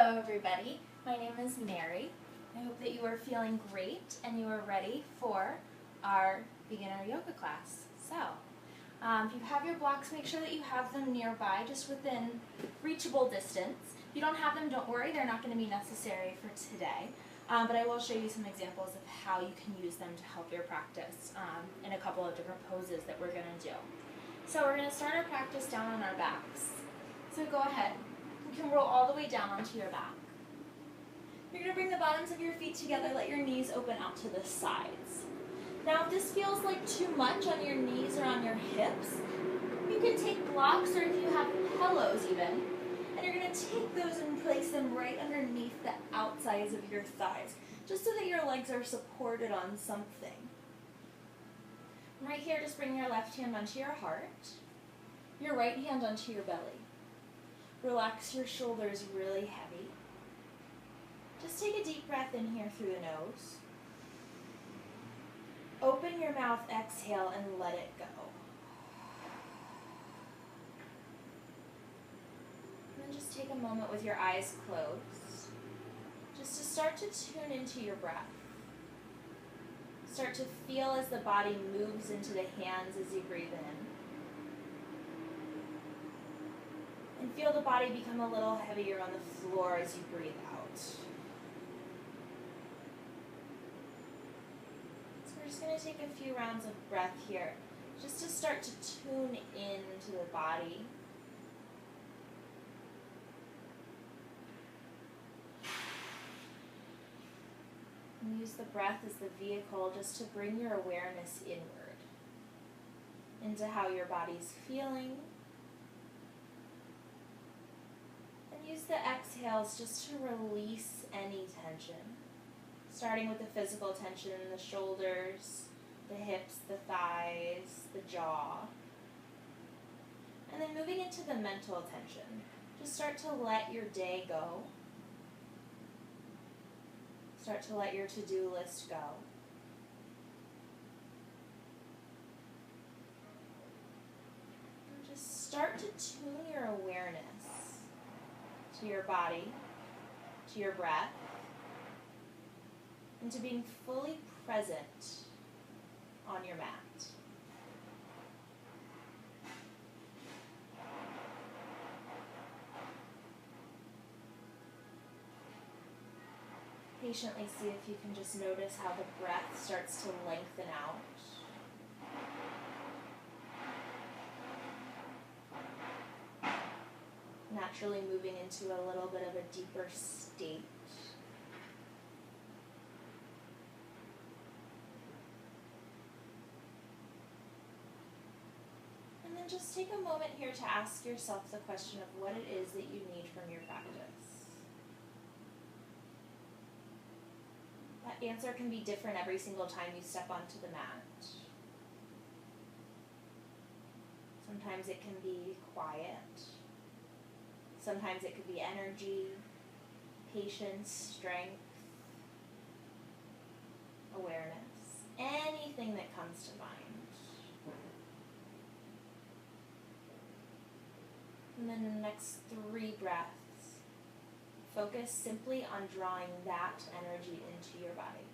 Hello everybody, my name is Mary. I hope that you are feeling great and you are ready for our beginner yoga class. So, if you have your blocks, make sure that you have them nearby, just within reachable distance. If you don't have them, don't worry, they're not going to be necessary for today. But I will show you some examples of how you can use them to help your practice in a couple of different poses that we're going to do. So we're going to start our practice down on our backs. So go ahead. You can roll all the way down onto your back. You're going to bring the bottoms of your feet together, let your knees open out to the sides. Now if this feels like too much on your knees or on your hips, you can take blocks, or if you have pillows even, and you're going to take those and place them right underneath the outsides of your thighs, just so that your legs are supported on something. Right here, just bring your left hand onto your heart, your right hand onto your belly. Relax your shoulders really heavy. Just take a deep breath in here through the nose. Open your mouth, exhale, and let it go. And then just take a moment with your eyes closed, just to start to tune into your breath. Start to feel as the body moves into the hands as you breathe in. And feel the body become a little heavier on the floor as you breathe out. So we're just going to take a few rounds of breath here, just to start to tune into the body. And use the breath as the vehicle just to bring your awareness inward, into how your body's feeling. Use the exhales just to release any tension, starting with the physical tension in the shoulders, the hips, the thighs, the jaw, and then moving into the mental tension. Just start to let your day go. Start to let your to-do list go. And just start to tune your awareness to your body, to your breath, and to being fully present on your mat. Patiently see if you can just notice how the breath starts to lengthen out. Naturally moving into a little bit of a deeper state. And then just take a moment here to ask yourself the question of what it is that you need from your practice. That answer can be different every single time you step onto the mat. Sometimes it can be quiet. Sometimes it could be energy, patience, strength, awareness, anything that comes to mind. And then the next 3 breaths, focus simply on drawing that energy into your body.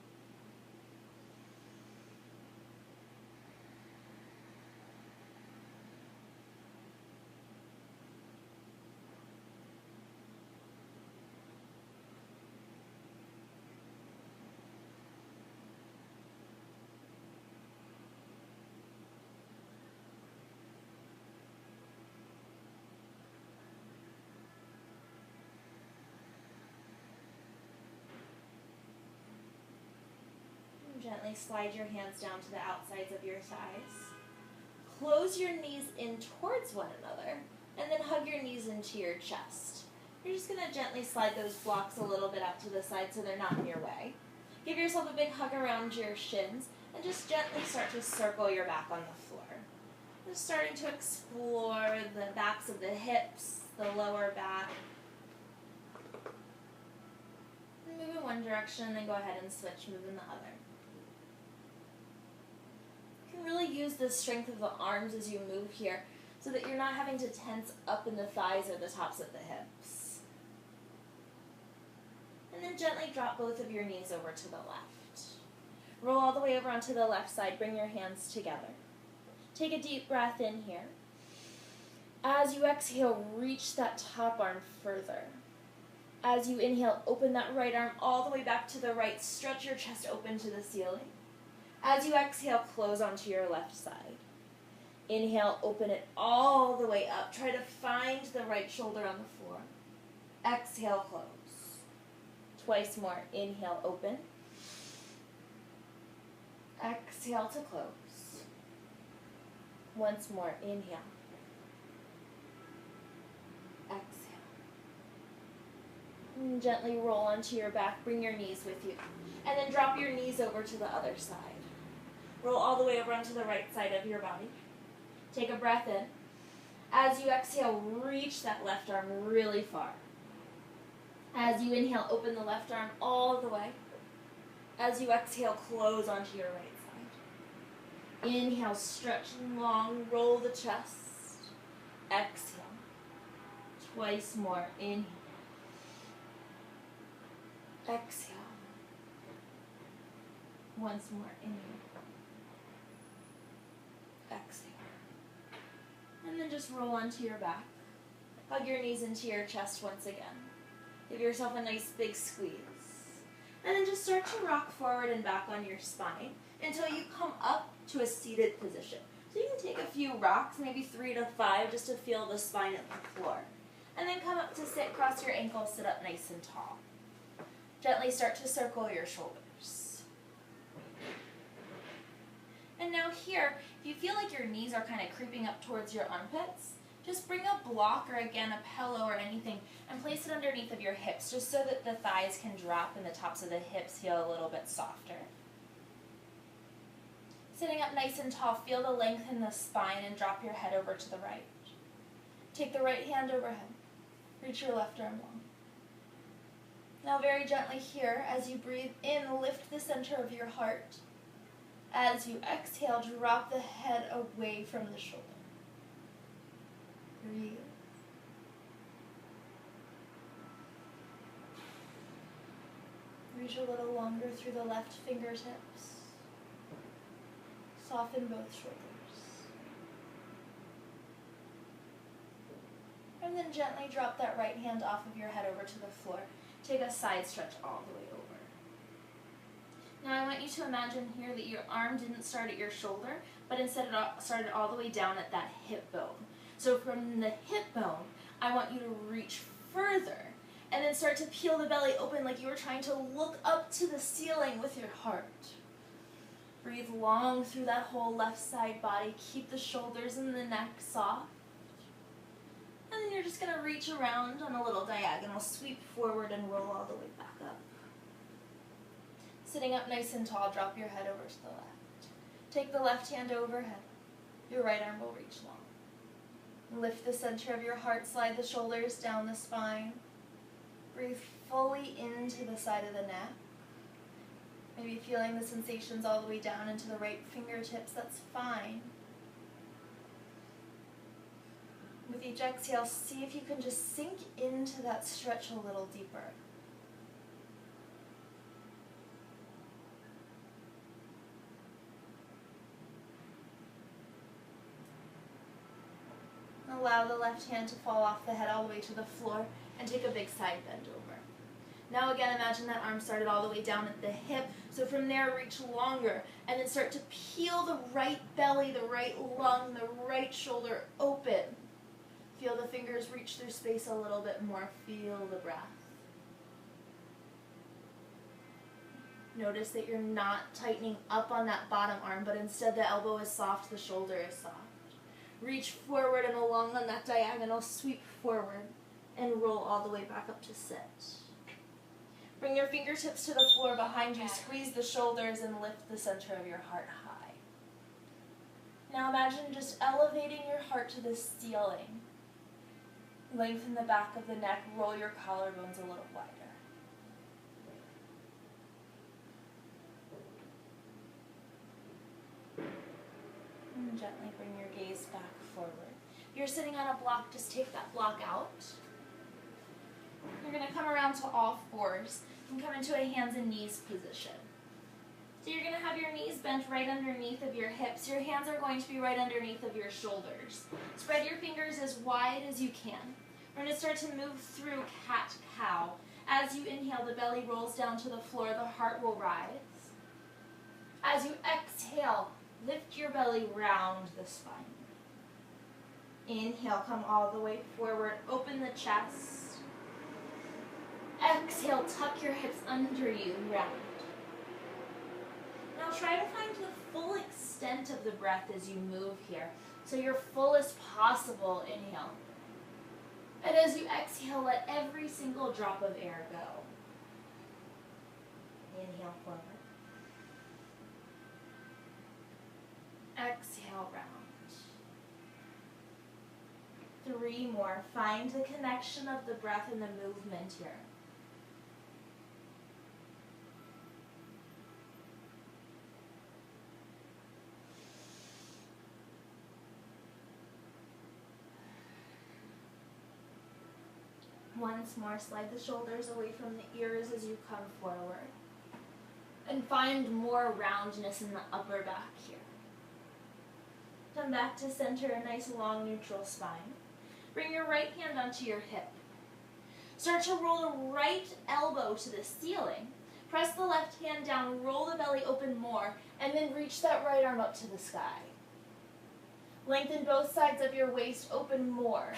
Gently slide your hands down to the outsides of your thighs. Close your knees in towards one another, and then hug your knees into your chest. You're just going to gently slide those blocks a little bit out to the side so they're not in your way. Give yourself a big hug around your shins, and just gently start to circle your back on the floor. Just starting to explore the backs of the hips, the lower back. Move in one direction, then go ahead and switch, move in the other. Really use the strength of the arms as you move here so that you're not having to tense up in the thighs or the tops of the hips. And then gently drop both of your knees over to the left. Roll all the way over onto the left side. Bring your hands together. Take a deep breath in here. As you exhale, reach that top arm further. As you inhale, open that right arm all the way back to the right. Stretch your chest open to the ceiling. As you exhale, close onto your left side. Inhale, open it all the way up. Try to find the right shoulder on the floor. Exhale, close. Twice more. Inhale, open. Exhale to close. Once more. Inhale. Exhale. And gently roll onto your back. Bring your knees with you. And then drop your knees over to the other side. Roll all the way over onto the right side of your body. Take a breath in. As you exhale, reach that left arm really far. As you inhale, open the left arm all the way. As you exhale, close onto your right side. Inhale, stretch long, roll the chest. Exhale. Twice more. Inhale. Exhale. Once more. Inhale. Exhale. And then just roll onto your back. Hug your knees into your chest once again. Give yourself a nice big squeeze. And then just start to rock forward and back on your spine until you come up to a seated position. So you can take a few rocks, maybe 3 to 5, just to feel the spine at the floor. And then come up to sit, cross your ankles, sit up nice and tall. Gently start to circle your shoulders. And now here, if you feel like your knees are kind of creeping up towards your armpits, just bring a block or again a pillow or anything and place it underneath of your hips just so that the thighs can drop and the tops of the hips feel a little bit softer. Sitting up nice and tall, feel the length in the spine and drop your head over to the right. Take the right hand overhead. Reach your left arm long. Now very gently here, as you breathe in, lift the center of your heart. As you exhale, drop the head away from the shoulder. Breathe. Reach a little longer through the left fingertips. Soften both shoulders. And then gently drop that right hand off of your head over to the floor. Take a side stretch all the way over. Now I want you to imagine here that your arm didn't start at your shoulder, but instead it started all the way down at that hip bone. So from the hip bone, I want you to reach further and then start to peel the belly open like you were trying to look up to the ceiling with your heart. Breathe long through that whole left side body. Keep the shoulders and the neck soft. And then you're just going to reach around on a little diagonal, sweep forward and roll all the way back up. Sitting up nice and tall, drop your head over to the left. Take the left hand overhead. Your right arm will reach long. Lift the center of your heart, slide the shoulders down the spine. Breathe fully into the side of the neck. Maybe feeling the sensations all the way down into the right fingertips, that's fine. With each exhale, see if you can just sink into that stretch a little deeper. Allow the left hand to fall off the head all the way to the floor and take a big side bend over. Now again, imagine that arm started all the way down at the hip. So from there, reach longer and then start to peel the right belly, the right lung, the right shoulder open. Feel the fingers reach through space a little bit more. Feel the breath. Notice that you're not tightening up on that bottom arm, but instead the elbow is soft, the shoulder is soft. Reach forward and along on that diagonal, sweep forward and roll all the way back up to sit. Bring your fingertips to the floor behind you, squeeze the shoulders and lift the center of your heart high. Now imagine just elevating your heart to the ceiling. Lengthen the back of the neck, roll your collarbones a little wider. And gently bring your gaze back forward. You're sitting on a block, just take that block out. You're going to come around to all fours. And come into a hands and knees position. So you're going to have your knees bent right underneath of your hips. Your hands are going to be right underneath of your shoulders. Spread your fingers as wide as you can. We're going to start to move through cat-cow. As you inhale, the belly rolls down to the floor, the heart will rise. As you exhale, lift your belly round the spine. Inhale, come all the way forward, open the chest. Exhale, tuck your hips under you, round. Now try to find the full extent of the breath as you move here. So your fullest possible inhale. And as you exhale, let every single drop of air go. Inhale forward. Exhale round. 3 more. Find the connection of the breath and the movement here. Once more, slide the shoulders away from the ears as you come forward. And find more roundness in the upper back here. Come back to center, a nice long neutral spine. Bring your right hand onto your hip. Start to roll a right elbow to the ceiling. Press the left hand down, roll the belly open more, and then reach that right arm up to the sky. Lengthen both sides of your waist, open more.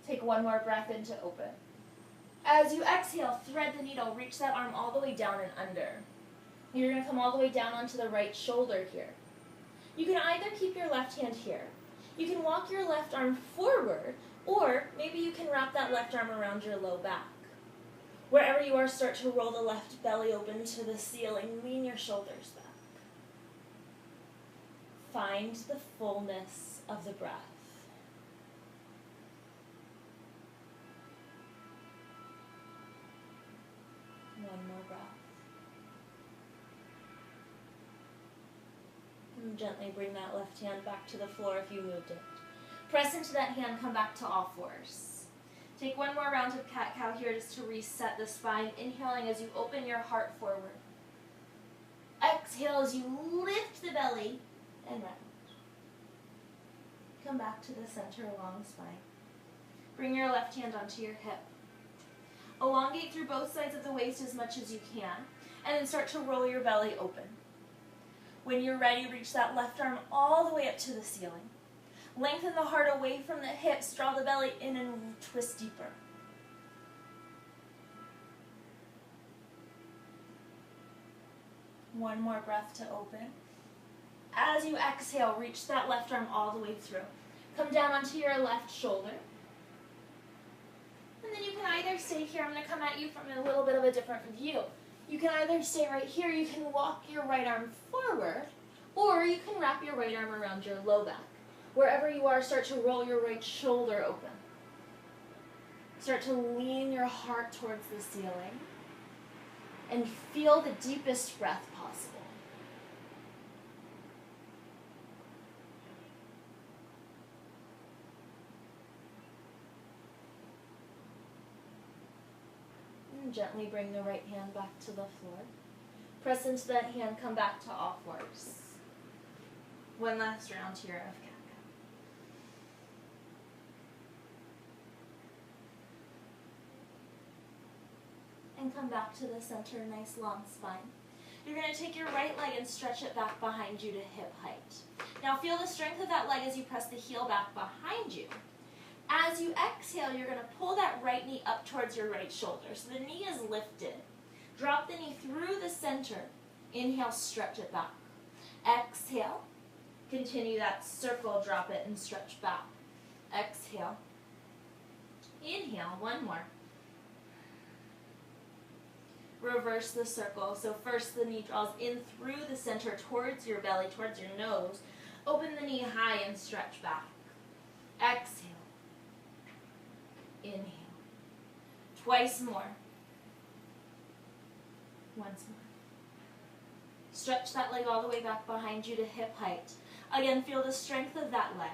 Take one more breath in to open. As you exhale, thread the needle, reach that arm all the way down and under. You're going to come all the way down onto the right shoulder here. You can either keep your left hand here, you can walk your left arm forward, or maybe you can wrap that left arm around your low back. Wherever you are, start to roll the left belly open to the ceiling, lean your shoulders back. Find the fullness of the breath. One more breath. And gently bring that left hand back to the floor if you moved it. Press into that hand, come back to all fours. Take one more round of cat-cow here just to reset the spine, inhaling as you open your heart forward. Exhale as you lift the belly and round. Come back to the center, long spine. Bring your left hand onto your hip. Elongate through both sides of the waist as much as you can, and then start to roll your belly open. When you're ready, reach that left arm all the way up to the ceiling. Lengthen the heart away from the hips, draw the belly in and twist deeper. One more breath to open. As you exhale, reach that left arm all the way through. Come down onto your left shoulder. And then you can either stay here, I'm going to come at you from a little bit of a different view. You can either stay right here, you can walk your right arm forward, or you can wrap your right arm around your low back. Wherever you are, start to roll your right shoulder open. Start to lean your heart towards the ceiling and feel the deepest breath possible. And gently bring the right hand back to the floor. Press into that hand, come back to all fours. One last round here of cat-cow. And come back to the center, nice long spine. You're going to take your right leg and stretch it back behind you to hip height. Now feel the strength of that leg as you press the heel back behind you. As you exhale, you're going to pull that right knee up towards your right shoulder. So the knee is lifted. Drop the knee through the center. Inhale, stretch it back. Exhale. Continue that circle, drop it and stretch back. Exhale. Inhale, one more. Reverse the circle. So first the knee draws in through the center towards your belly, towards your nose. Open the knee high and stretch back. Exhale. Inhale. Twice more. Once more. Stretch that leg all the way back behind you to hip height. Again, feel the strength of that leg.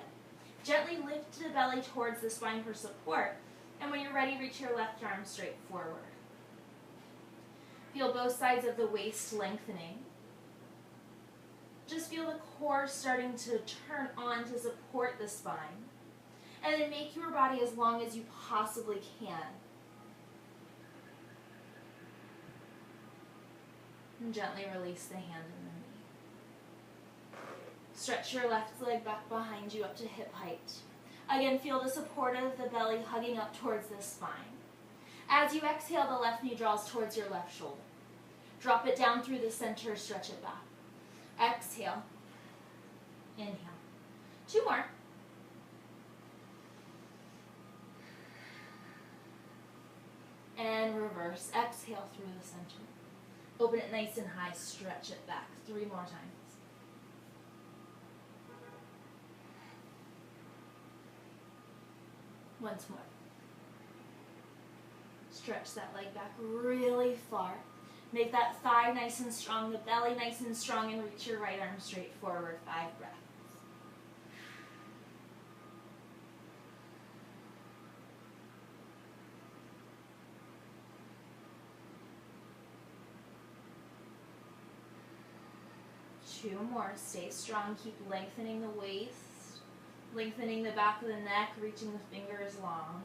Gently lift the belly towards the spine for support. And when you're ready, reach your left arm straight forward. Feel both sides of the waist lengthening. Just feel the core starting to turn on to support the spine. And then make your body as long as you possibly can. And gently release the hand and the knee. Stretch your left leg back behind you up to hip height. Again, feel the support of the belly hugging up towards the spine. As you exhale, the left knee draws towards your left shoulder. Drop it down through the center, stretch it back. Exhale. Inhale. 2 more. And reverse. Exhale through the center. Open it nice and high. Stretch it back. 3 more times. Once more. Stretch that leg back really far. Make that thigh nice and strong, the belly nice and strong, and reach your right arm straight forward. 5 breaths. Two more. Stay strong. Keep lengthening the waist, lengthening the back of the neck, reaching the fingers long.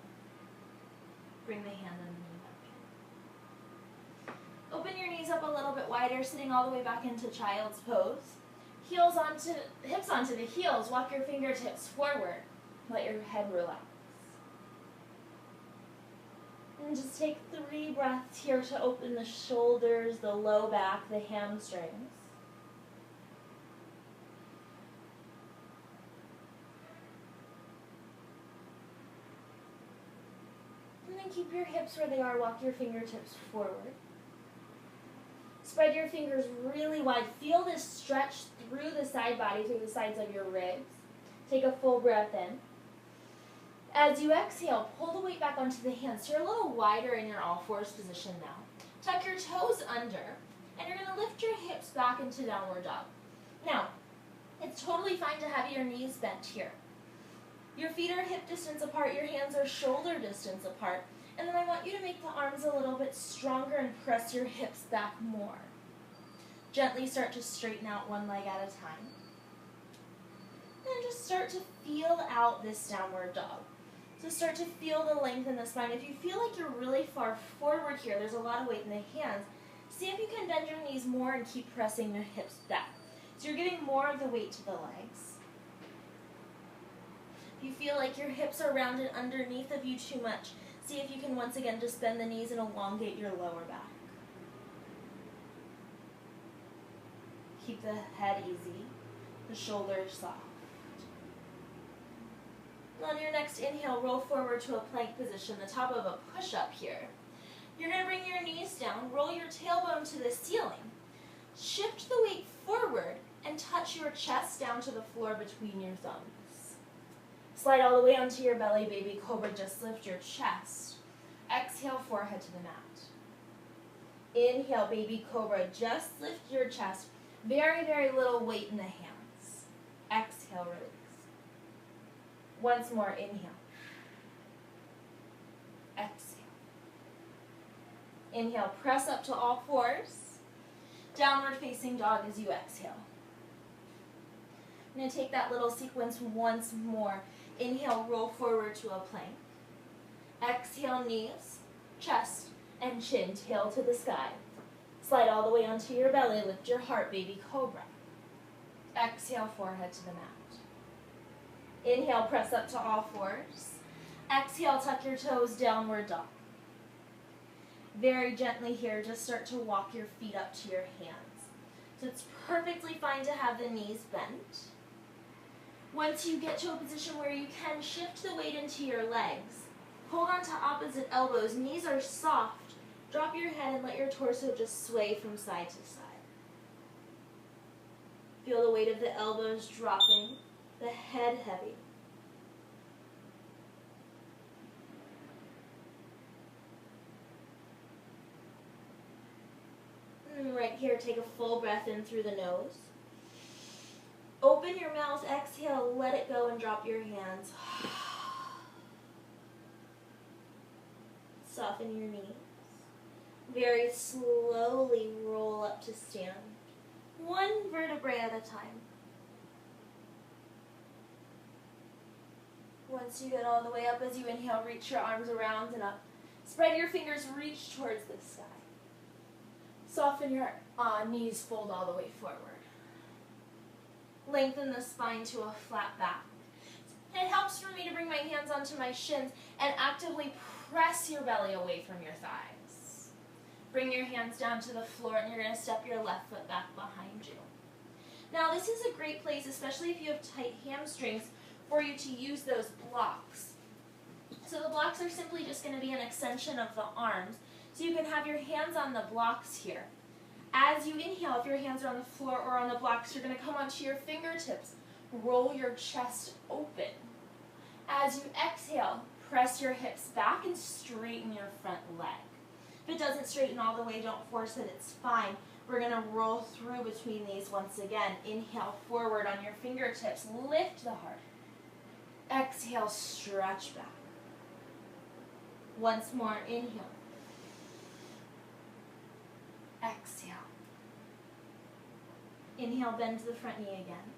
Bring the hand and the knee back in. Open your knees up a little bit wider, sitting all the way back into child's pose. Hips onto the heels. Walk your fingertips forward. Let your head relax. And just take 3 breaths here to open the shoulders, the low back, the hamstrings. And then keep your hips where they are. Walk your fingertips forward. Spread your fingers really wide. Feel this stretch through the side body, through the sides of your ribs. Take a full breath in. As you exhale, pull the weight back onto the hands. So you're a little wider in your all fours position now. Tuck your toes under, and you're going to lift your hips back into downward dog. Now, it's totally fine to have your knees bent here. Your feet are hip distance apart, your hands are shoulder distance apart, and then I want you to make the arms a little bit stronger and press your hips back more. Gently start to straighten out one leg at a time. And just start to feel out this downward dog. So start to feel the length in the spine. If you feel like you're really far forward here, there's a lot of weight in the hands, see if you can bend your knees more and keep pressing your hips back. So you're giving more of the weight to the legs. If you feel like your hips are rounded underneath of you too much, see if you can once again just bend the knees and elongate your lower back. Keep the head easy, the shoulders soft. On your next inhale, roll forward to a plank position, the top of a push-up here. You're going to bring your knees down, roll your tailbone to the ceiling. Shift the weight forward and touch your chest down to the floor between your thumbs. Slide all the way onto your belly, baby cobra. Just lift your chest. Exhale, forehead to the mat. Inhale, baby cobra. Just lift your chest. Very, very little weight in the hands. Exhale, release. Once more, inhale. Exhale. Inhale, press up to all fours. Downward facing dog as you exhale. I'm going to take that little sequence once more. Inhale, roll forward to a plank. Exhale, knees, chest, and chin, tail to the sky. Slide all the way onto your belly, lift your heart, baby cobra. Exhale, forehead to the mat. Inhale, press up to all fours. Exhale, tuck your toes, downward dog. Very gently here, just start to walk your feet up to your hands. So it's perfectly fine to have the knees bent. Once you get to a position where you can shift the weight into your legs, hold on to opposite elbows, knees are soft. Drop your head and let your torso just sway from side to side. Feel the weight of the elbows dropping, the head heavy. And right here, take a full breath in through the nose. Open your mouth, exhale, let it go and drop your hands. Soften your knees. Very slowly roll up to stand. One vertebrae at a time. Once you get all the way up, as you inhale, reach your arms around and up. Spread your fingers, reach towards the sky. Soften your knees, fold all the way forward. Lengthen the spine to a flat back. It helps for me to bring my hands onto my shins and actively press your belly away from your thighs. Bring your hands down to the floor, and you're going to step your left foot back behind you. Now, this is a great place, especially if you have tight hamstrings, for you to use those blocks. So the blocks are simply just going to be an extension of the arms. So you can have your hands on the blocks here. As you inhale, if your hands are on the floor or on the blocks, you're going to come onto your fingertips. Roll your chest open. As you exhale, press your hips back and straighten your front leg. If it doesn't straighten all the way, don't force it, it's fine. We're going to roll through between these once again. Inhale forward on your fingertips. Lift the heart. Exhale, stretch back. Once more, inhale. Exhale. Inhale, bend to the front knee again.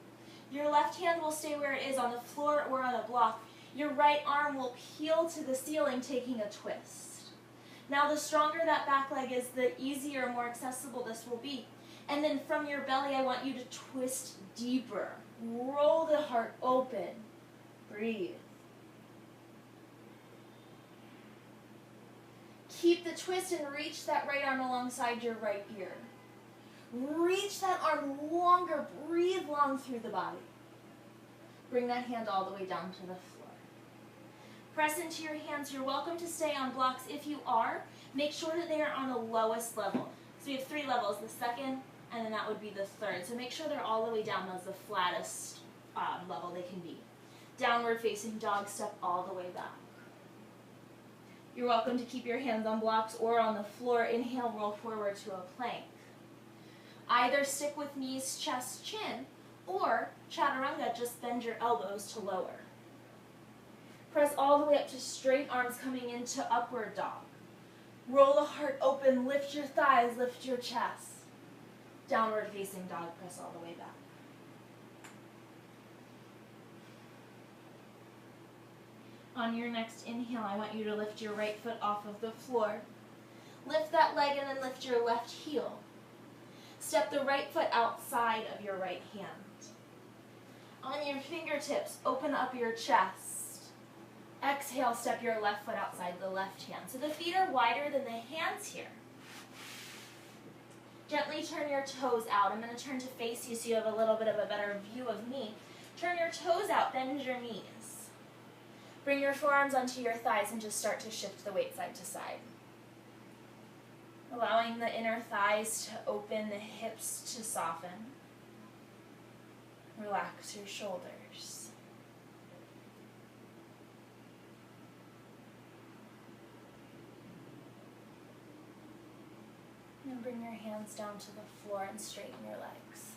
Your left hand will stay where it is on the floor or on a block. Your right arm will peel to the ceiling, taking a twist. Now, the stronger that back leg is, the easier, more accessible this will be. And then from your belly, I want you to twist deeper. Roll the heart open. Breathe. Keep the twist and reach that right arm alongside your right ear. Reach that arm longer. Breathe long through the body. Bring that hand all the way down to the floor. Press into your hands. You're welcome to stay on blocks. If you are, make sure that they are on the lowest level. So we have 3 levels, the second, and then that would be the third. So make sure they're all the way down as the flattest level they can be. Downward facing dog, step all the way back. You're welcome to keep your hands on blocks or on the floor. Inhale, roll forward to a plank. Either stick with knees, chest, chin, or chaturanga, just bend your elbows to lower. Press all the way up to straight arms coming into upward dog. Roll the heart open, lift your thighs, lift your chest. Downward facing dog, press all the way back. On your next inhale, I want you to lift your right foot off of the floor. Lift that leg and then lift your left heel. Step the right foot outside of your right hand. On your fingertips, open up your chest. Exhale, step your left foot outside the left hand. So the feet are wider than the hands here. Gently turn your toes out. I'm going to turn to face you so you have a little bit of a better view of me. Turn your toes out, bend your knees. Bring your forearms onto your thighs and just start to shift the weight side to side. Allowing the inner thighs to open, the hips to soften. Relax your shoulders. And bring your hands down to the floor and straighten your legs.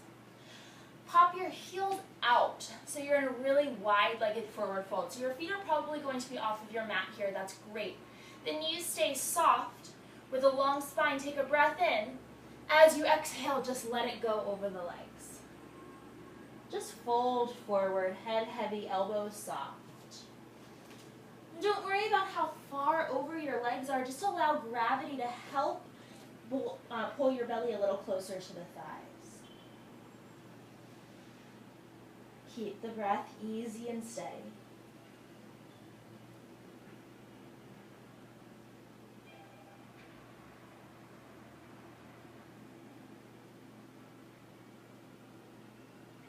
Pop your heels out, so you're in a really wide-legged forward fold. So your feet are probably going to be off of your mat here. That's great. The knees stay soft with a long spine. Take a breath in. As you exhale, just let it go over the legs. Just fold forward, head heavy, elbows soft. And don't worry about how far over your legs are. Just allow gravity to help pull your belly a little closer to the thighs. Keep the breath easy and steady.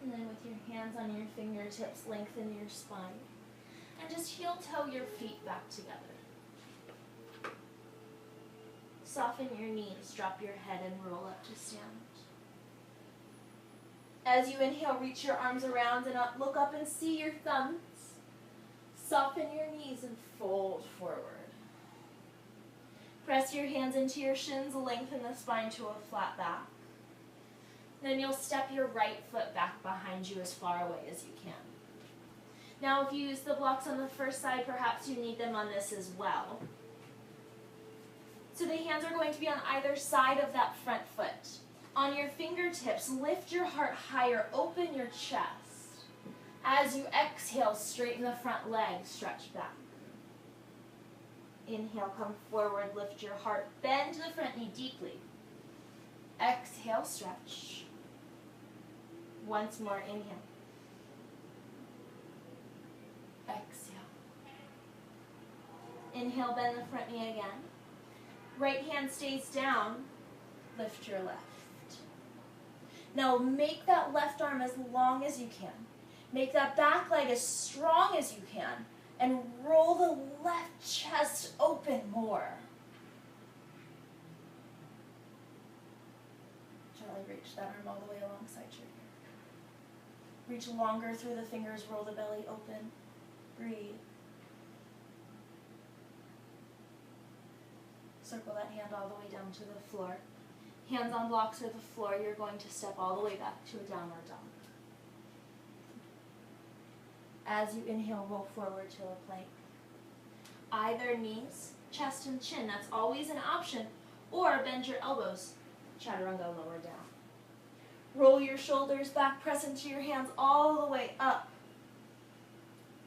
And then with your hands on your fingertips, lengthen your spine. And just heel-toe your feet back together. Soften your knees, drop your head and roll up to stand. As you inhale, reach your arms around and up, look up and see your thumbs. Soften your knees and fold forward. Press your hands into your shins, lengthen the spine to a flat back. Then you'll step your right foot back behind you as far away as you can. Now if you use the blocks on the first side, perhaps you need them on this as well. So the hands are going to be on either side of that front foot. On your fingertips, lift your heart higher, open your chest. As you exhale, straighten the front leg, stretch back. Inhale, come forward, lift your heart, bend the front knee deeply. Exhale, stretch. Once more, inhale. Exhale. Inhale, bend the front knee again. Right hand stays down, lift your left. Now make that left arm as long as you can. Make that back leg as strong as you can, and roll the left chest open more. Gently reach that arm all the way alongside your ear. Reach longer through the fingers, roll the belly open. Breathe. Circle that hand all the way down to the floor. Hands on blocks or the floor, you're going to step all the way back to a downward dog. As you inhale, roll forward to a plank. Either knees, chest and chin, that's always an option, or bend your elbows, chaturanga, lower down. Roll your shoulders back, press into your hands all the way up.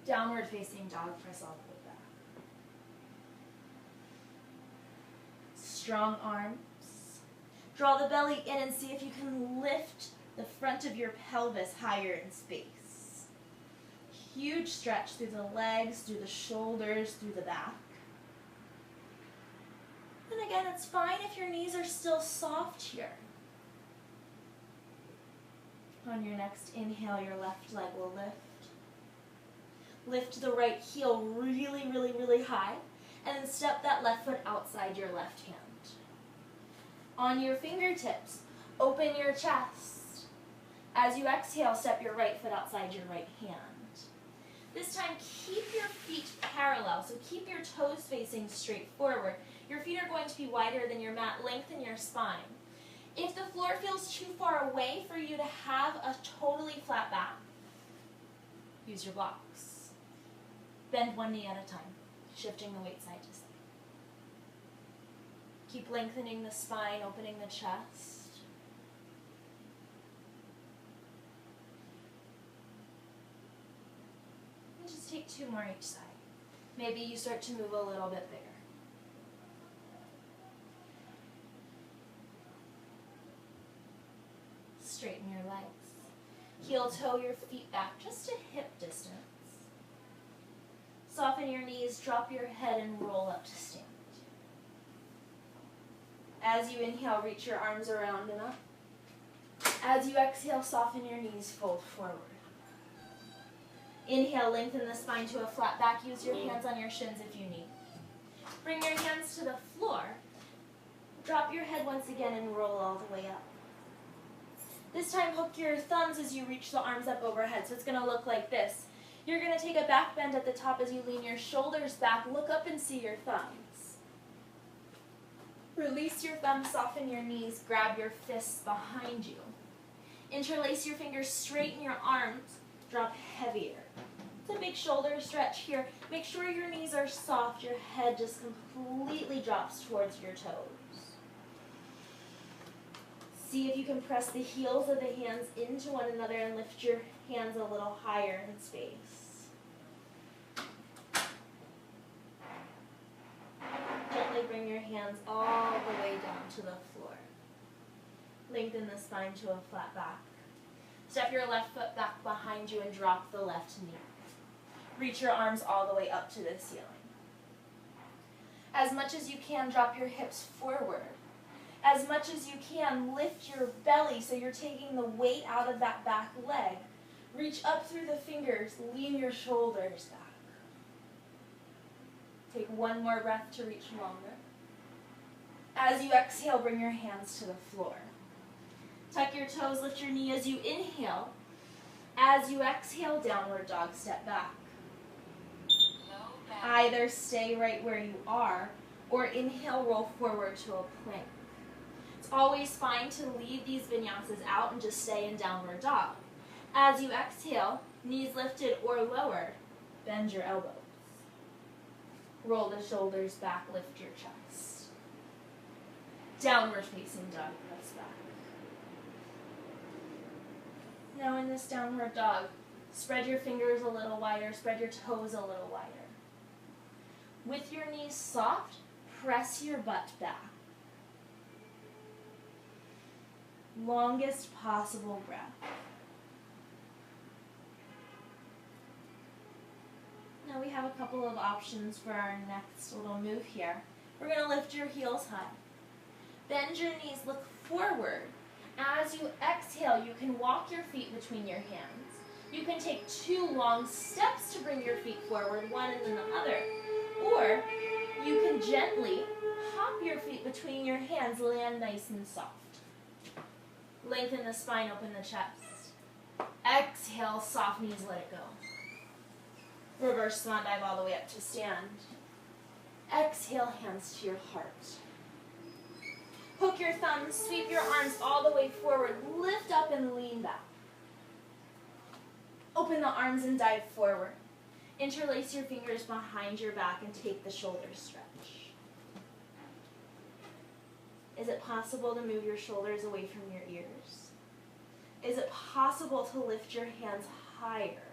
Downward facing dog, press all the way back. Strong arms. Draw the belly in and see if you can lift the front of your pelvis higher in space. Huge stretch through the legs, through the shoulders, through the back. And again, it's fine if your knees are still soft here. On your next inhale, your left leg will lift. Lift the right heel really, really, really high, and then step that left foot outside your left hand. On your fingertips, open your chest. As you exhale, step your right foot outside your right hand. This time, keep your feet parallel, so keep your toes facing straight forward. Your feet are going to be wider than your mat, lengthen your spine. If the floor feels too far away for you to have a totally flat back, use your blocks. Bend one knee at a time, shifting the weight side to side. Keep lengthening the spine, opening the chest. And just take two more each side. Maybe you start to move a little bit bigger. Straighten your legs. Heel toe your feet back just to hip distance. Soften your knees, drop your head, and roll up to stand. As you inhale, reach your arms around and up. As you exhale, soften your knees, fold forward. Inhale, lengthen the spine to a flat back. Use your hands on your shins if you need. Bring your hands to the floor. Drop your head once again and roll all the way up. This time, hook your thumbs as you reach the arms up overhead. So it's going to look like this. You're going to take a back bend at the top as you lean your shoulders back. Look up and see your thumbs. Release your thumbs, soften your knees, grab your fists behind you. Interlace your fingers, straighten your arms, drop heavier. It's a big shoulder stretch here. Make sure your knees are soft, your head just completely drops towards your toes. See if you can press the heels of the hands into one another and lift your hands a little higher in space. Gently bring your hands all the way down to the floor. Lengthen the spine to a flat back. Step your left foot back behind you and drop the left knee. Reach your arms all the way up to the ceiling. As much as you can, drop your hips forward. As much as you can, lift your belly so you're taking the weight out of that back leg. Reach up through the fingers, lean your shoulders back. Take one more breath to reach longer. As you exhale, bring your hands to the floor. Tuck your toes, lift your knee as you inhale. As you exhale, downward dog, step back. Either stay right where you are, or inhale, roll forward to a plank. It's always fine to leave these vinyasas out and just stay in downward dog. As you exhale, knees lifted or lowered, bend your elbows. Roll the shoulders back, lift your chest. Downward facing dog, press back. Now in this downward dog, spread your fingers a little wider, spread your toes a little wider. With your knees soft, press your butt back. Longest possible breath. Now we have a couple of options for our next little move here. We're going to lift your heels high. Bend your knees, look forward. As you exhale, you can walk your feet between your hands. You can take 2 long steps to bring your feet forward, one and then the other. Or you can gently hop your feet between your hands, land nice and soft. Lengthen the spine, open the chest. Exhale, soft knees, let it go. Reverse swan dive all the way up to stand. Exhale, hands to your heart. Hook your thumbs, sweep your arms all the way forward, lift up and lean back. Open the arms and dive forward. Interlace your fingers behind your back and take the shoulders stretch. Is it possible to move your shoulders away from your ears? Is it possible to lift your hands higher?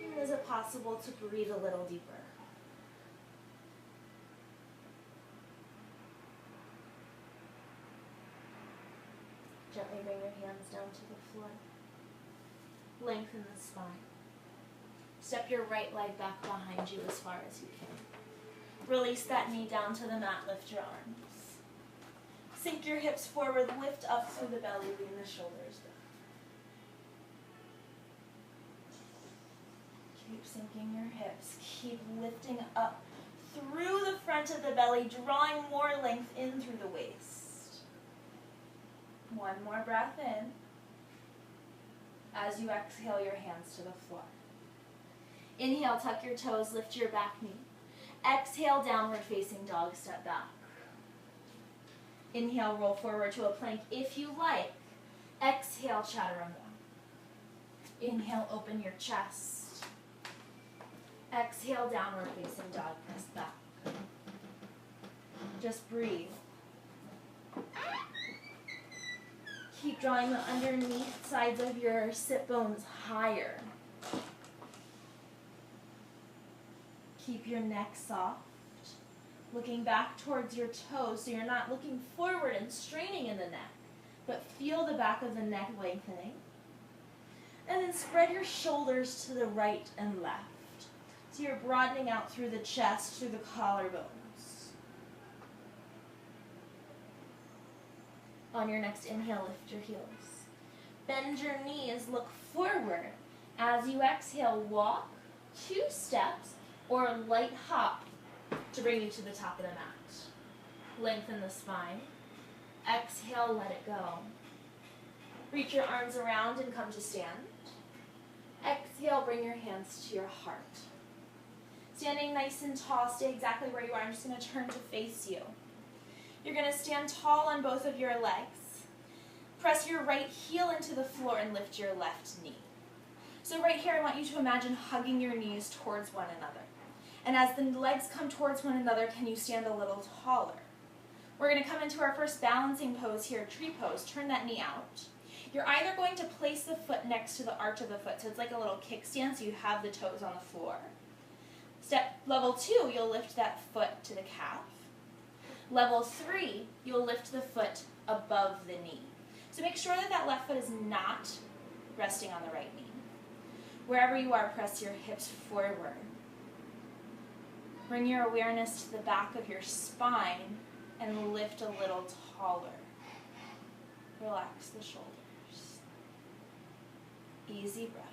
And is it possible to breathe a little deeper? Gently bring your hands down to the floor. Lengthen the spine. Step your right leg back behind you as far as you can. Release that knee down to the mat, lift your arms. Sink your hips forward, lift up through the belly, lean the shoulders back. Keep sinking your hips, keep lifting up through the front of the belly, drawing more length in through the waist. One more breath in. As you exhale, your hands to the floor. Inhale, tuck your toes, lift your back knee. Exhale, downward facing dog, step back. Inhale, roll forward to a plank if you like. Exhale, chaturanga. Inhale, open your chest. Exhale, downward facing dog, press back. Just breathe. Keep drawing the underneath sides of your sit bones higher. Keep your neck soft, looking back towards your toes so you're not looking forward and straining in the neck, but feel the back of the neck lengthening. And then spread your shoulders to the right and left. So you're broadening out through the chest, through the collarbones. On your next inhale, lift your heels. Bend your knees, look forward. As you exhale, walk 2 steps or a light hop to bring you to the top of the mat. Lengthen the spine. Exhale, let it go. Reach your arms around and come to stand. Exhale, bring your hands to your heart. Standing nice and tall, stay exactly where you are. I'm just going to turn to face you. You're going to stand tall on both of your legs. Press your right heel into the floor and lift your left knee. So right here, I want you to imagine hugging your knees towards one another. And as the legs come towards one another, can you stand a little taller? We're going to come into our first balancing pose here, tree pose. Turn that knee out. You're either going to place the foot next to the arch of the foot, so it's like a little kickstand, so you have the toes on the floor. Step level 2, you'll lift that foot to the calf. Level 3, you'll lift the foot above the knee. So make sure that that left foot is not resting on the right knee. Wherever you are, press your hips forward. Bring your awareness to the back of your spine and lift a little taller. Relax the shoulders. Easy breath.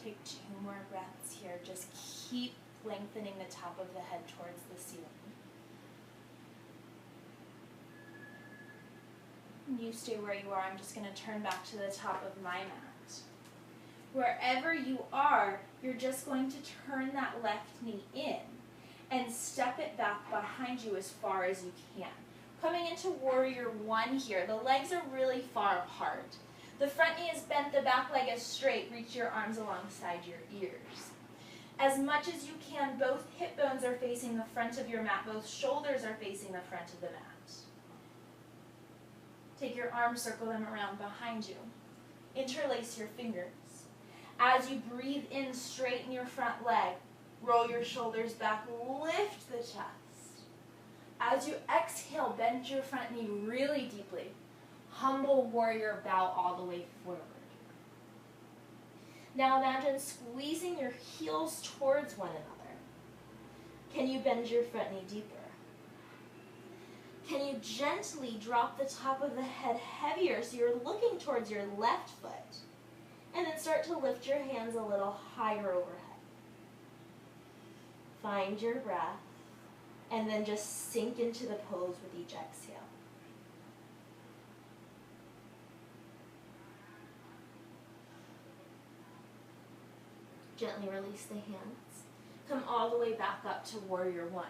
Take 2 more breaths here. Just keep lengthening the top of the head towards the ceiling. You stay where you are. I'm just going to turn back to the top of my mat. Wherever you are, you're just going to turn that left knee in and step it back behind you as far as you can. Coming into warrior 1 here, the legs are really far apart. The front knee is bent, the back leg is straight. Reach your arms alongside your ears. As much as you can, both hip bones are facing the front of your mat. Both shoulders are facing the front of the mat. Take your arms, circle them around behind you. Interlace your fingers. As you breathe in, straighten your front leg. Roll your shoulders back, lift the chest. As you exhale, bend your front knee really deeply. Humble warrior, bow all the way forward. Now imagine squeezing your heels towards one another. Can you bend your front knee deeper? Can you gently drop the top of the head heavier so you're looking towards your left foot? And then start to lift your hands a little higher overhead. Find your breath, and then just sink into the pose with each exhale. Gently release the hands. Come all the way back up to warrior one.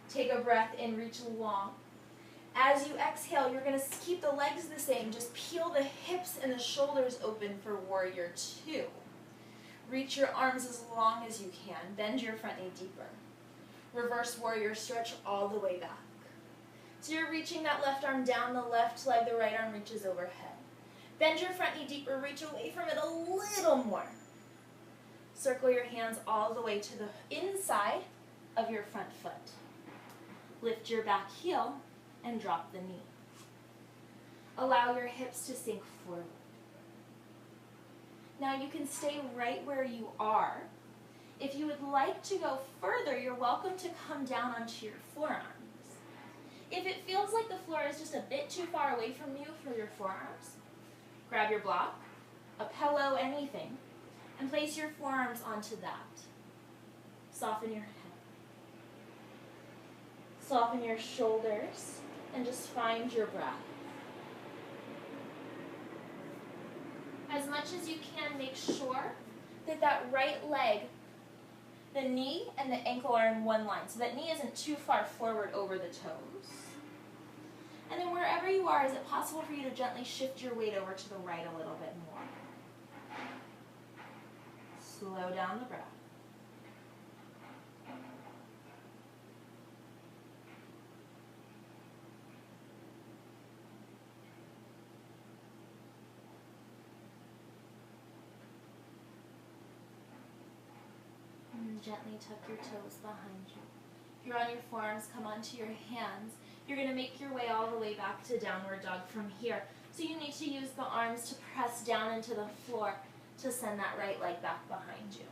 Take a breath in, reach long. As you exhale, you're going to keep the legs the same. Just peel the hips and the shoulders open for warrior two. Reach your arms as long as you can. Bend your front knee deeper. Reverse warrior, stretch all the way back. So you're reaching that left arm down the left leg, the right arm reaches overhead. Bend your front knee deeper, reach away from it a little more. Circle your hands all the way to the inside of your front foot. Lift your back heel and drop the knee. Allow your hips to sink forward. Now you can stay right where you are. If you would like to go further, you're welcome to come down onto your forearms. If it feels like the floor is just a bit too far away from you for your forearms, grab your block, a pillow, anything, and place your forearms onto that. Soften your head. Soften your shoulders, and just find your breath. As much as you can, make sure that that right leg, the knee and the ankle are in one line, so that knee isn't too far forward over the toes. And then wherever you are, is it possible for you to gently shift your weight over to the right a little bit more? Slow down the breath. And gently tuck your toes behind you. If you're on your forearms, come onto your hands. You're going to make your way all the way back to downward dog from here. So you need to use the arms to press down into the floor to send that right leg back behind you.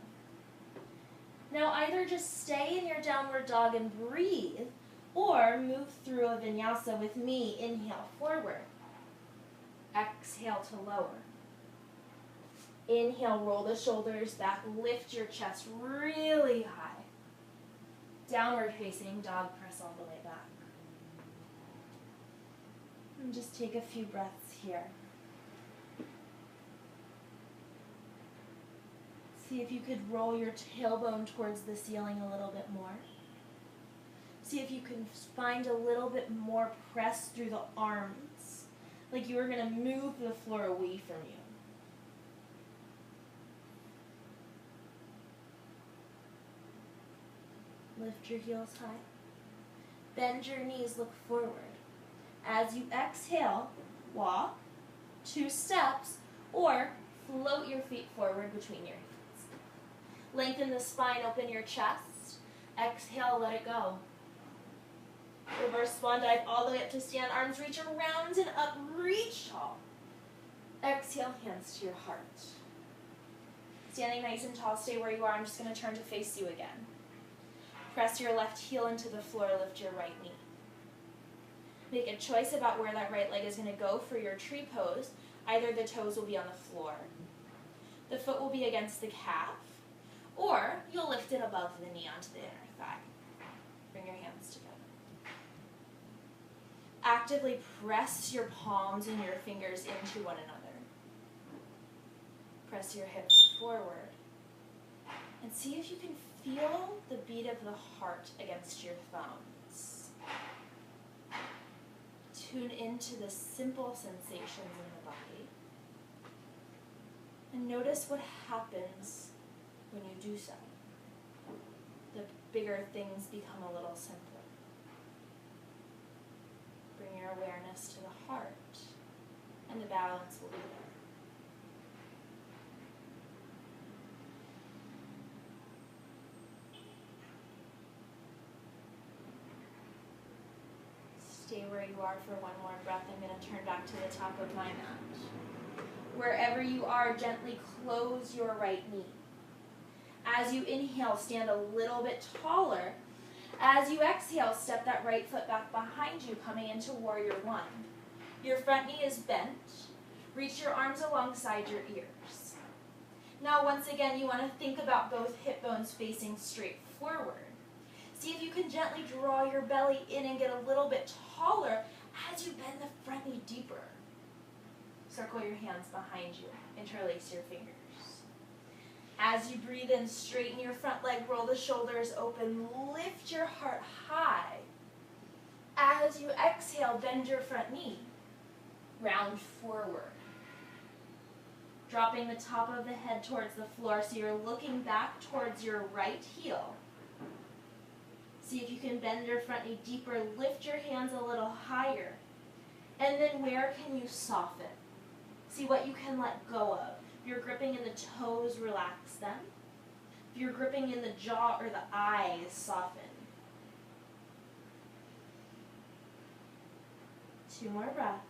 Now either just stay in your downward dog and breathe, or move through a vinyasa with me. Inhale, forward. Exhale to lower. Inhale, roll the shoulders back, lift your chest really high. Downward facing dog, press all the way back. And just take a few breaths here. See if you could roll your tailbone towards the ceiling a little bit more. See if you can find a little bit more press through the arms, like you were going to move the floor away from you. Lift your heels high. Bend your knees, look forward. As you exhale, walk 2 steps or float your feet forward between your hands. Lengthen the spine, open your chest. Exhale, let it go. Reverse swan dive all the way up to stand. Arms reach around and up, reach tall. Exhale, hands to your heart. Standing nice and tall, stay where you are. I'm just going to turn to face you again. Press your left heel into the floor, lift your right knee. Make a choice about where that right leg is going to go for your tree pose. Either the toes will be on the floor, the foot will be against the calf, or you'll lift it above the knee onto the inner thigh. Bring your hands together. Actively press your palms and your fingers into one another. Press your hips forward. And see if you can feel the beat of the heart against your thumbs. tune into the simple sensations in the body. And notice what happens when you do so. The bigger things become a little simpler. Bring your awareness to the heart, and the balance will be there. Stay where you are for one more breath. I'm going to turn back to the top of my mat. Wherever you are, gently close your right knee. As you inhale, stand a little bit taller. As you exhale, step that right foot back behind you, coming into Warrior One. Your front knee is bent. Reach your arms alongside your ears. Now, once again, you want to think about both hip bones facing straight forward. See if you can gently draw your belly in and get a little bit taller as you bend the front knee deeper. Circle your hands behind you. Interlace your fingers. As you breathe in, straighten your front leg, roll the shoulders open, lift your heart high. As you exhale, bend your front knee, round forward. Dropping the top of the head towards the floor so you're looking back towards your right heel. See if you can bend your front knee deeper, lift your hands a little higher. And then where can you soften? See what you can let go of. If you're gripping in the toes, relax them. If you're gripping in the jaw or the eyes, soften. 2 more breaths.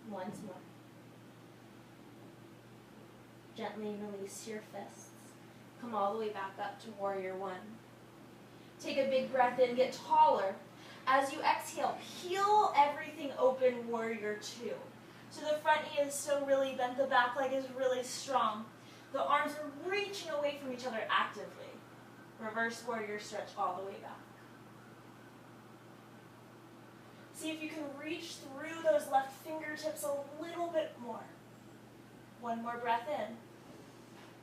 Once more. Gently release your fists. Come all the way back up to Warrior One. Take a big breath in, get taller. As you exhale, peel everything open, Warrior Two. So the front knee is still really bent, the back leg is really strong. The arms are reaching away from each other actively. Reverse Warrior stretch all the way back. See if you can reach through those left fingertips a little bit more. 1 more breath in.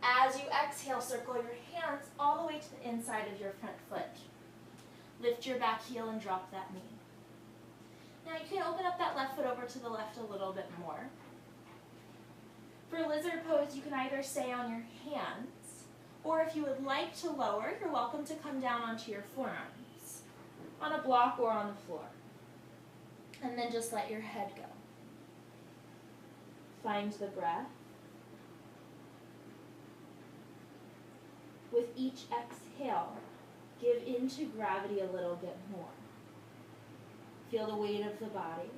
As you exhale, circle your hands all the way to the inside of your front foot. Lift your back heel and drop that knee. Now you can open up that left foot over to the left a little bit more. For lizard pose, you can either stay on your hands, or if you would like to lower, you're welcome to come down onto your forearms, on a block or on the floor. And then just let your head go. Find the breath. With each exhale, give into gravity a little bit more. Feel the weight of the body.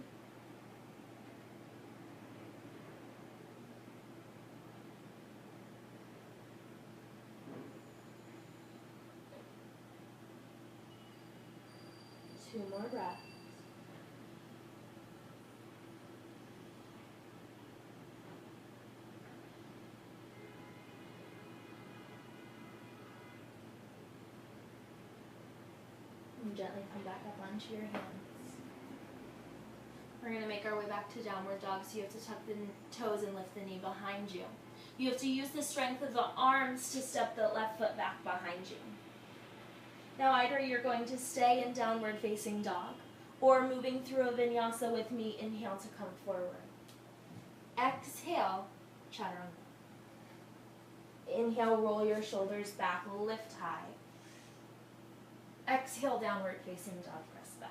Two more breaths. And gently come back up onto your hands. We're going to make our way back to downward dog, so you have to tuck the toes and lift the knee behind you. You have to use the strength of the arms to step the left foot back behind you. Now either you're going to stay in downward facing dog, or moving through a vinyasa with me, inhale to come forward. Exhale, chaturanga. Inhale, roll your shoulders back, lift high. Exhale, downward facing dog, press back.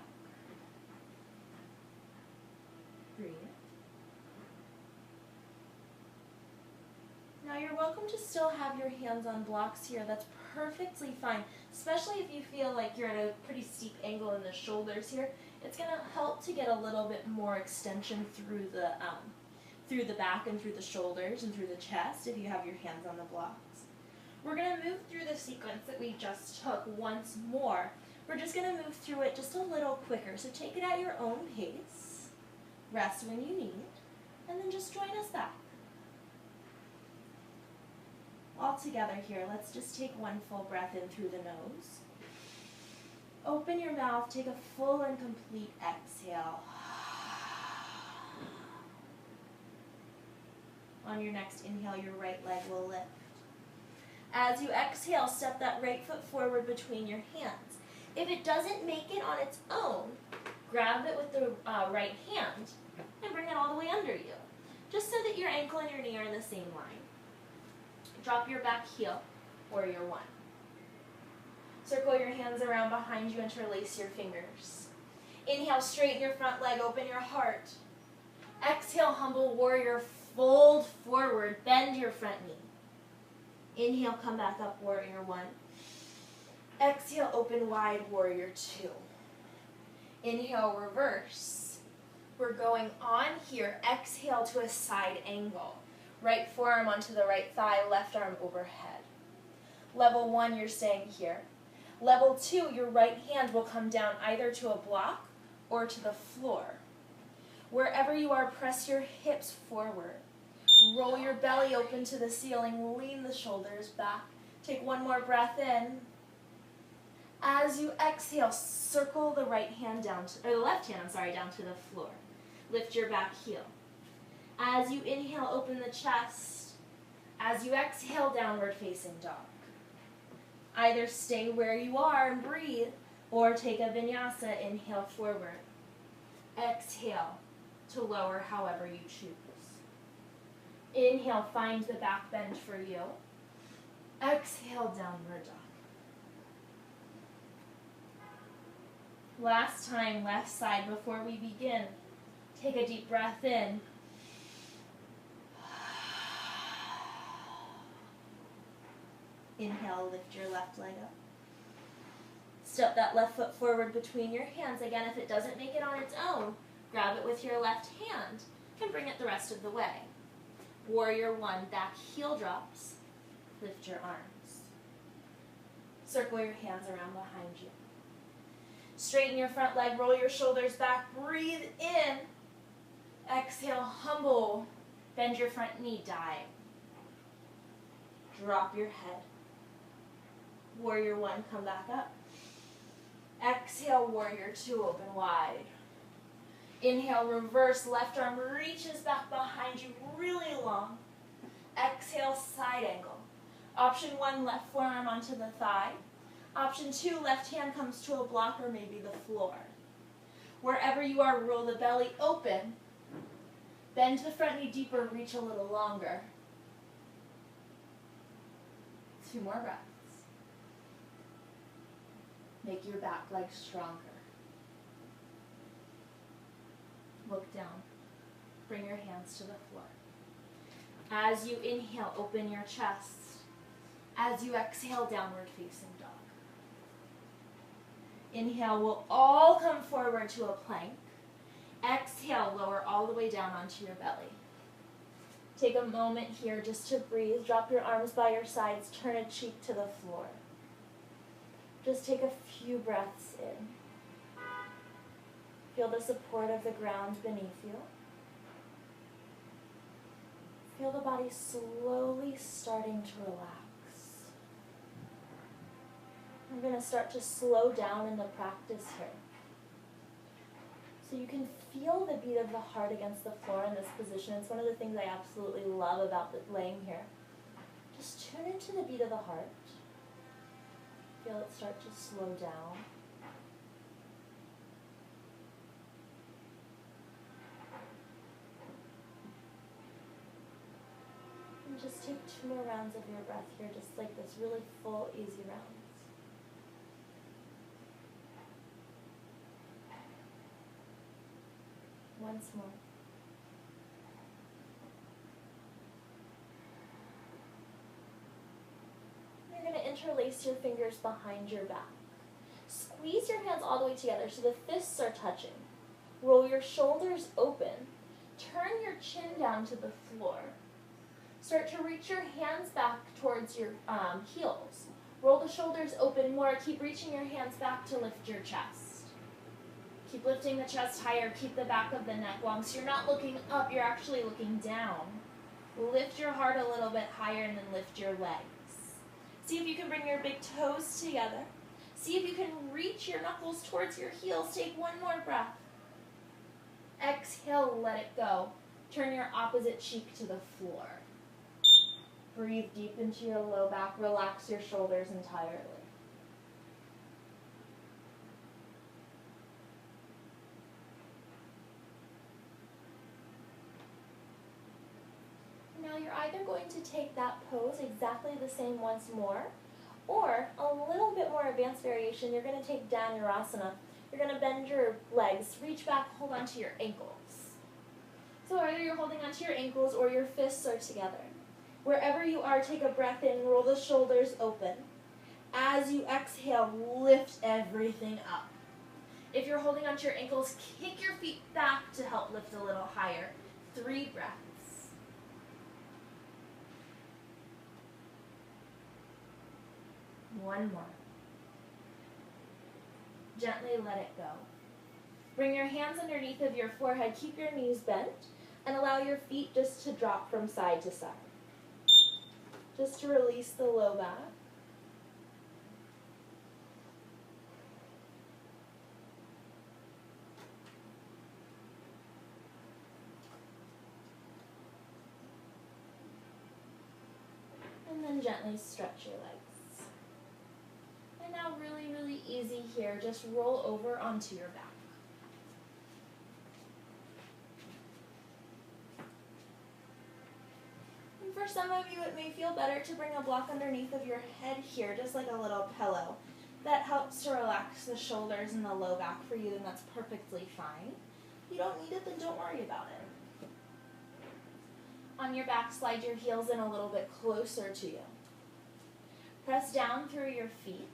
Breathe. Now you're welcome to still have your hands on blocks here. That's perfectly fine, especially if you feel like you're at a pretty steep angle in the shoulders here. It's going to help to get a little bit more extension through the back and through the shoulders and through the chest if you have your hands on the blocks. We're going to move through the sequence that we just took once more. We're just going to move through it just a little quicker, so take it at your own pace. Rest when you need, and then just join us back. All together here, let's just take one full breath in through the nose. Open your mouth, take a full and complete exhale. On your next inhale, your right leg will lift. As you exhale, step that right foot forward between your hands. If it doesn't make it on its own, grab it with the right hand and bring it all the way under you, just so that your ankle and your knee are in the same line. Drop your back heel, warrior one. Circle your hands around behind you, interlace your fingers. Inhale, straighten your front leg, open your heart. Exhale, humble warrior, fold forward, bend your front knee. Inhale, come back up, warrior one. Exhale, open wide, warrior two. Inhale, reverse. We're going on here. Exhale to a side angle. Right forearm onto the right thigh, left arm overhead. Level one, you're staying here. Level two, your right hand will come down either to a block or to the floor. Wherever you are, press your hips forward. Roll your belly open to the ceiling, lean the shoulders back. Take one more breath in. As you exhale, circle the right hand down, or the left hand, down to the floor. Lift your back heel. As you inhale, open the chest. As you exhale, downward facing dog. Either stay where you are and breathe, or take a vinyasa, inhale forward. Exhale to lower however you choose. Inhale, find the back bend for you. Exhale, downward dog. Last time, left side before we begin. Take a deep breath in. Inhale, lift your left leg up. Step that left foot forward between your hands. Again, if it doesn't make it on its own, grab it with your left hand and bring it the rest of the way. Warrior one, back heel drops. Lift your arms. Circle your hands around behind you. Straighten your front leg, roll your shoulders back, breathe in. Exhale, humble. Bend your front knee, dive. Drop your head. Warrior one, come back up. Exhale, warrior two, open wide. Inhale, reverse, left arm reaches back behind you really long. Exhale, side angle. Option one, left forearm onto the thigh. Option two, left hand comes to a block or maybe the floor. Wherever you are, roll the belly open. Bend the front knee deeper, reach a little longer. 2 more breaths. Make your back leg stronger. Look down. Bring your hands to the floor. As you inhale, open your chest. As you exhale, downward facing dog. Inhale, we'll all come forward to a plank. Exhale, lower all the way down onto your belly. Take a moment here just to breathe. Drop your arms by your sides. Turn a cheek to the floor. Just take a few breaths in. Feel the support of the ground beneath you. Feel the body slowly starting to relax. I'm going to start to slow down in the practice here. So you can feel the beat of the heart against the floor in this position. It's one of the things I absolutely love about laying here. Just tune into the beat of the heart. Feel it start to slow down. And just take 2 more rounds of your breath here, just like this, really full, easy rounds. Once more. You're going to interlace your fingers behind your back. Squeeze your hands all the way together so the fists are touching. Roll your shoulders open. Turn your chin down to the floor. Start to reach your hands back towards your heels. Roll the shoulders open more. Keep reaching your hands back to lift your chest. Keep lifting the chest higher. Keep the back of the neck long. So you're not looking up, you're actually looking down. Lift your heart a little bit higher and then lift your legs. See if you can bring your big toes together. See if you can reach your knuckles towards your heels. Take 1 more breath. Exhale, let it go. Turn your opposite cheek to the floor. Breathe deep into your low back. Relax your shoulders entirely. going to take that pose exactly the same once more, or a little bit more advanced variation, you're going to take Dhanurasana. You're going to bend your legs, reach back, hold onto your ankles. So either you're holding onto your ankles or your fists are together. Wherever you are, take a breath in, roll the shoulders open. As you exhale, lift everything up. If you're holding onto your ankles, kick your feet back to help lift a little higher. 3 breaths. One more. Gently let it go. Bring your hands underneath of your forehead, keep your knees bent, and allow your feet just to drop from side to side. Just to release the low back. And then gently stretch your legs. And now really, really easy here, just roll over onto your back. And for some of you, it may feel better to bring a block underneath of your head here, just like a little pillow. That helps to relax the shoulders and the low back for you, and that's perfectly fine. If you don't need it, then don't worry about it. On your back, slide your heels in a little bit closer to you. Press down through your feet.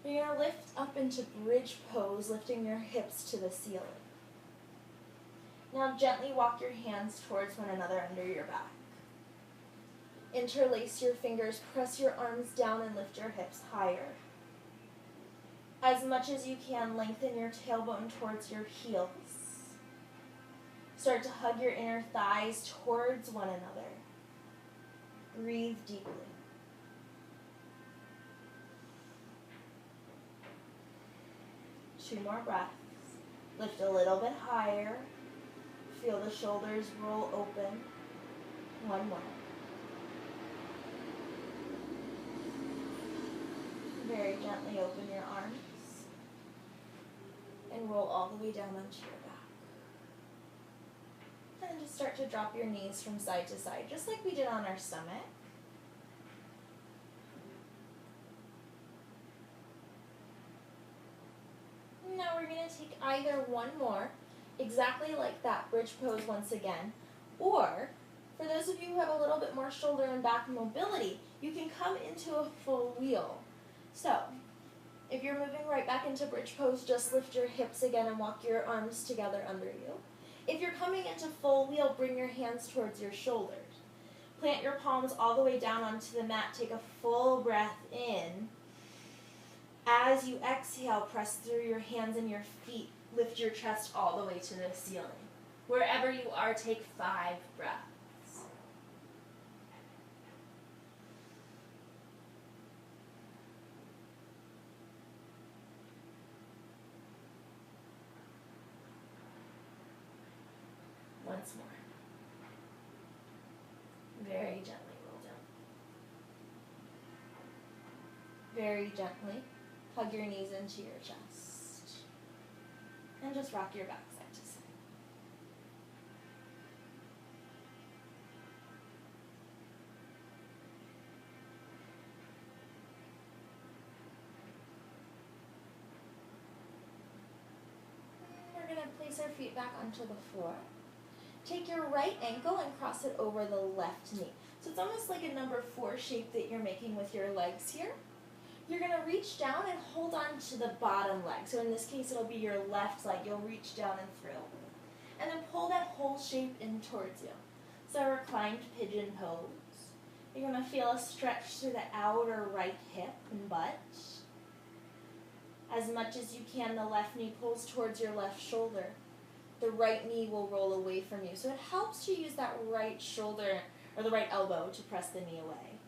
You're going to lift up into bridge pose, lifting your hips to the ceiling. Now gently walk your hands towards one another under your back. Interlace your fingers, press your arms down and lift your hips higher. As much as you can, lengthen your tailbone towards your heels. Start to hug your inner thighs towards one another. Breathe deeply. Two more breaths. Lift a little bit higher. Feel the shoulders roll open. One more. Very gently open your arms. And roll all the way down onto your back. And just start to drop your knees from side to side, just like we did on our stomach. Now we're going to take either one more, exactly like that bridge pose once again, or for those of you who have a little bit more shoulder and back mobility, you can come into a full wheel. So, if you're moving right back into bridge pose, just lift your hips again and walk your arms together under you. If you're coming into full wheel, bring your hands towards your shoulders. Plant your palms all the way down onto the mat. Take a full breath in. As you exhale, press through your hands and your feet. Lift your chest all the way to the ceiling. Wherever you are, take 5 breaths. Once more. Very gently roll down. Very gently hug your knees into your chest. And just rock your back side to side. And we're going to place our feet back onto the floor. Take your right ankle and cross it over the left knee. So it's almost like a number 4 shape that you're making with your legs here. You're going to reach down and hold on to the bottom leg. So in this case, it'll be your left leg. You'll reach down and through. And then pull that whole shape in towards you. So a reclined pigeon pose. You're going to feel a stretch through the outer right hip and butt. As much as you can, the left knee pulls towards your left shoulder. The right knee will roll away from you. So it helps to use that right shoulder or the right elbow to press the knee away.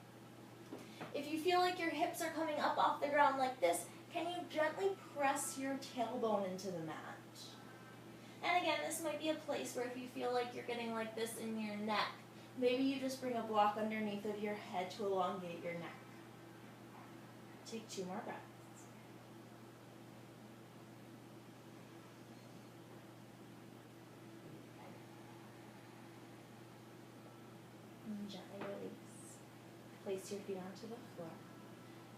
If you feel like your hips are coming up off the ground like this, can you gently press your tailbone into the mat? And again, this might be a place where if you feel like you're getting like this in your neck, maybe you just bring a block underneath of your head to elongate your neck. Take 2 more breaths. And gently release. place your feet onto the floor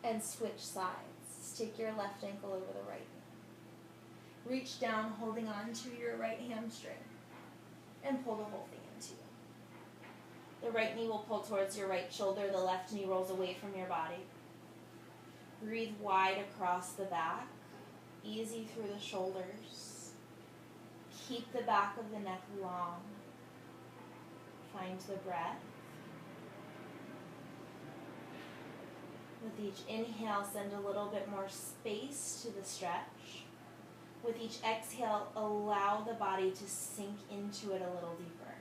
and switch sides. Take your left ankle over the right knee. Reach down, holding on to your right hamstring, and pull the whole thing into you. The right knee will pull towards your right shoulder. The left knee rolls away from your body. Breathe wide across the back, easy through the shoulders. Keep the back of the neck long. Find the breath. With each inhale, send a little bit more space to the stretch. With each exhale, allow the body to sink into it a little deeper.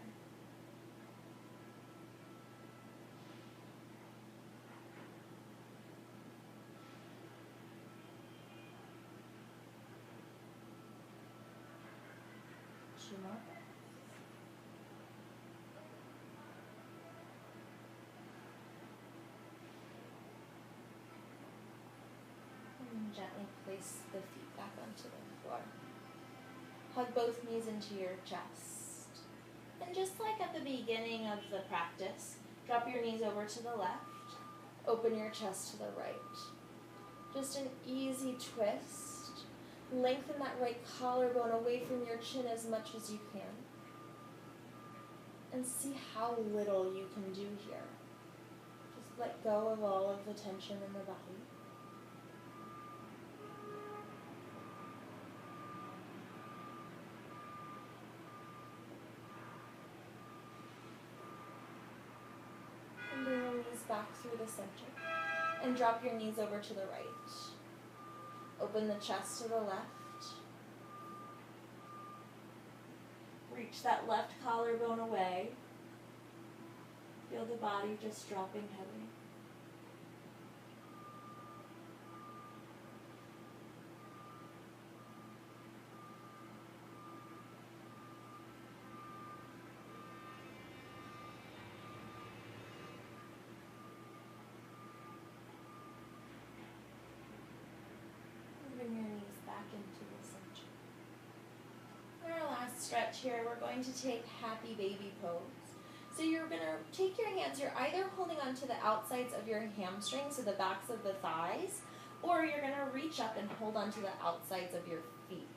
Two more breaths. And gently place the feet back onto the floor. Hug both knees into your chest. And just like at the beginning of the practice, drop your knees over to the left, open your chest to the right. Just an easy twist. Lengthen that right collarbone away from your chin as much as you can. And see how little you can do here. Just let go of all of the tension in the body. And bring your knees back through the center. And drop your knees over to the right. Open the chest to the left. Reach that left collarbone away. Feel the body just dropping heavy. Bring your knees back into the center. For our last stretch here, we're going to take happy baby pose. So you're going to take your hands, you're either holding onto the outsides of your hamstrings, so the backs of the thighs, or you're going to reach up and hold onto the outsides of your feet.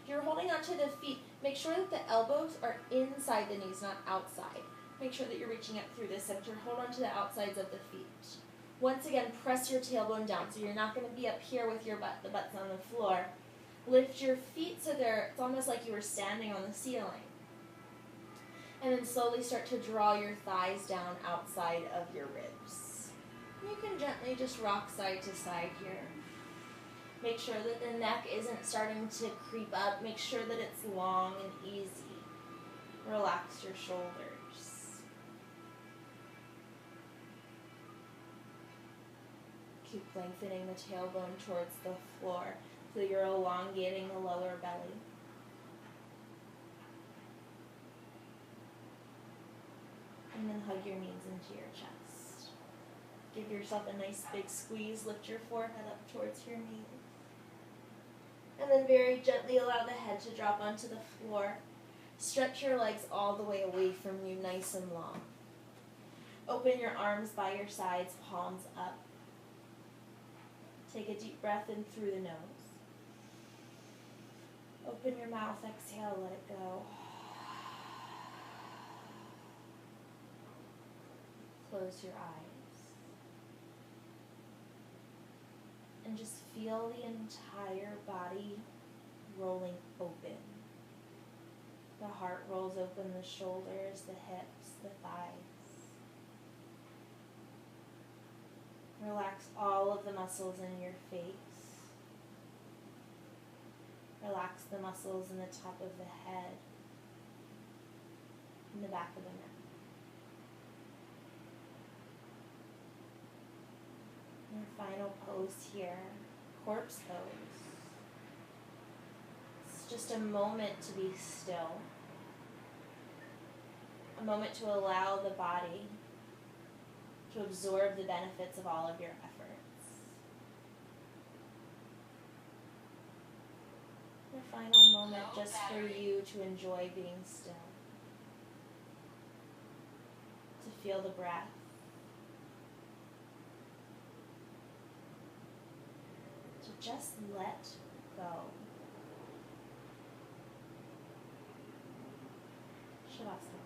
If you're holding onto the feet, make sure that the elbows are inside the knees, not outside. Make sure that you're reaching up through the center. Hold onto the outsides of the feet. Once again, press your tailbone down, so you're not going to be up here with your butt, the butt's on the floor. Lift your feet so it's almost like you were standing on the ceiling. And then slowly start to draw your thighs down outside of your ribs. You can gently just rock side to side here. Make sure that the neck isn't starting to creep up. Make sure that it's long and easy. Relax your shoulders. Keep lengthening the tailbone towards the floor so you're elongating the lower belly. And then hug your knees into your chest. Give yourself a nice big squeeze. Lift your forehead up towards your knees. And then very gently allow the head to drop onto the floor. Stretch your legs all the way away from you, nice and long. Open your arms by your sides, palms up. Take a deep breath in through the nose. Open your mouth, exhale, let it go. Close your eyes. And just feel the entire body rolling open. The heart rolls open, the shoulders, the hips, the thighs. Relax all of the muscles in your face. Relax the muscles in the top of the head, in the back of the neck. Your final pose here, corpse pose. It's just a moment to be still. A moment to allow the body to absorb the benefits of all of your efforts. Your final moment just for you to enjoy being still. To feel the breath. just let go. Shavasana.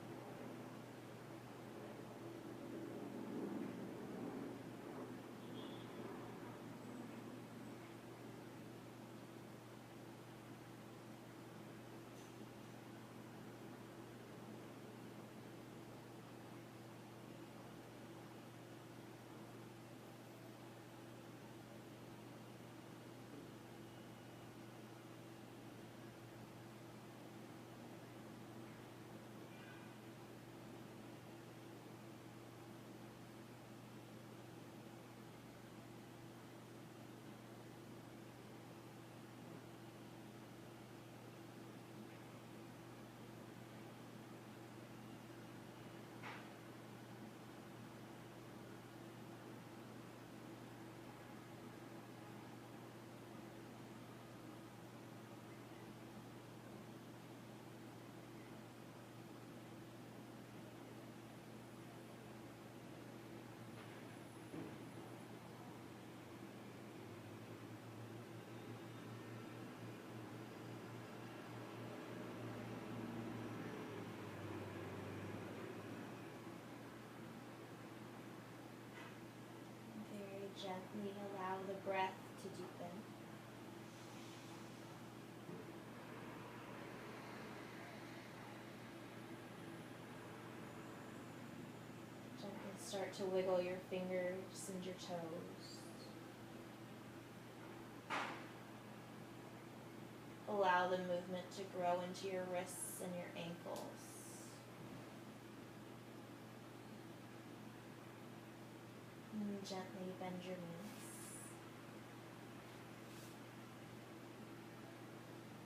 Gently allow the breath to deepen. Gently start to wiggle your fingers and your toes. Allow the movement to grow into your wrists and your ankles. And gently bend your knees.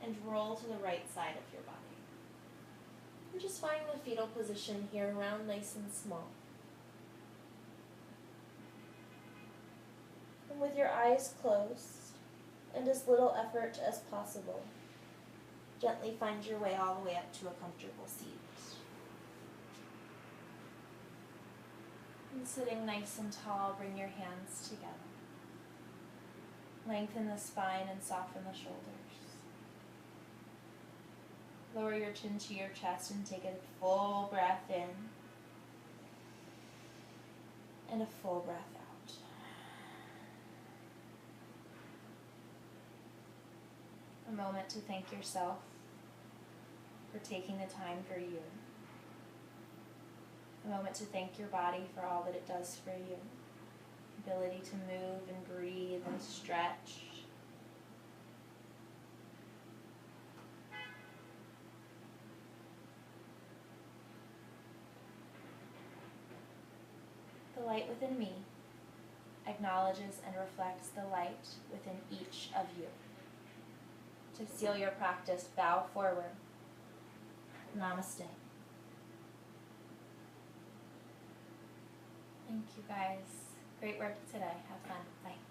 And roll to the right side of your body. And just find the fetal position here, round, nice and small. And with your eyes closed, and as little effort as possible, gently find your way all the way up to a comfortable seat. And sitting nice and tall, bring your hands together. Lengthen the spine and soften the shoulders. Lower your chin to your chest and take a full breath in and a full breath out. A moment to thank yourself for taking the time for you. A moment to thank your body for all that it does for you. Ability to move and breathe and stretch. The light within me acknowledges and reflects the light within each of you. To seal your practice, bow forward. Namaste. Thank you guys. Great work today. Have fun. Bye.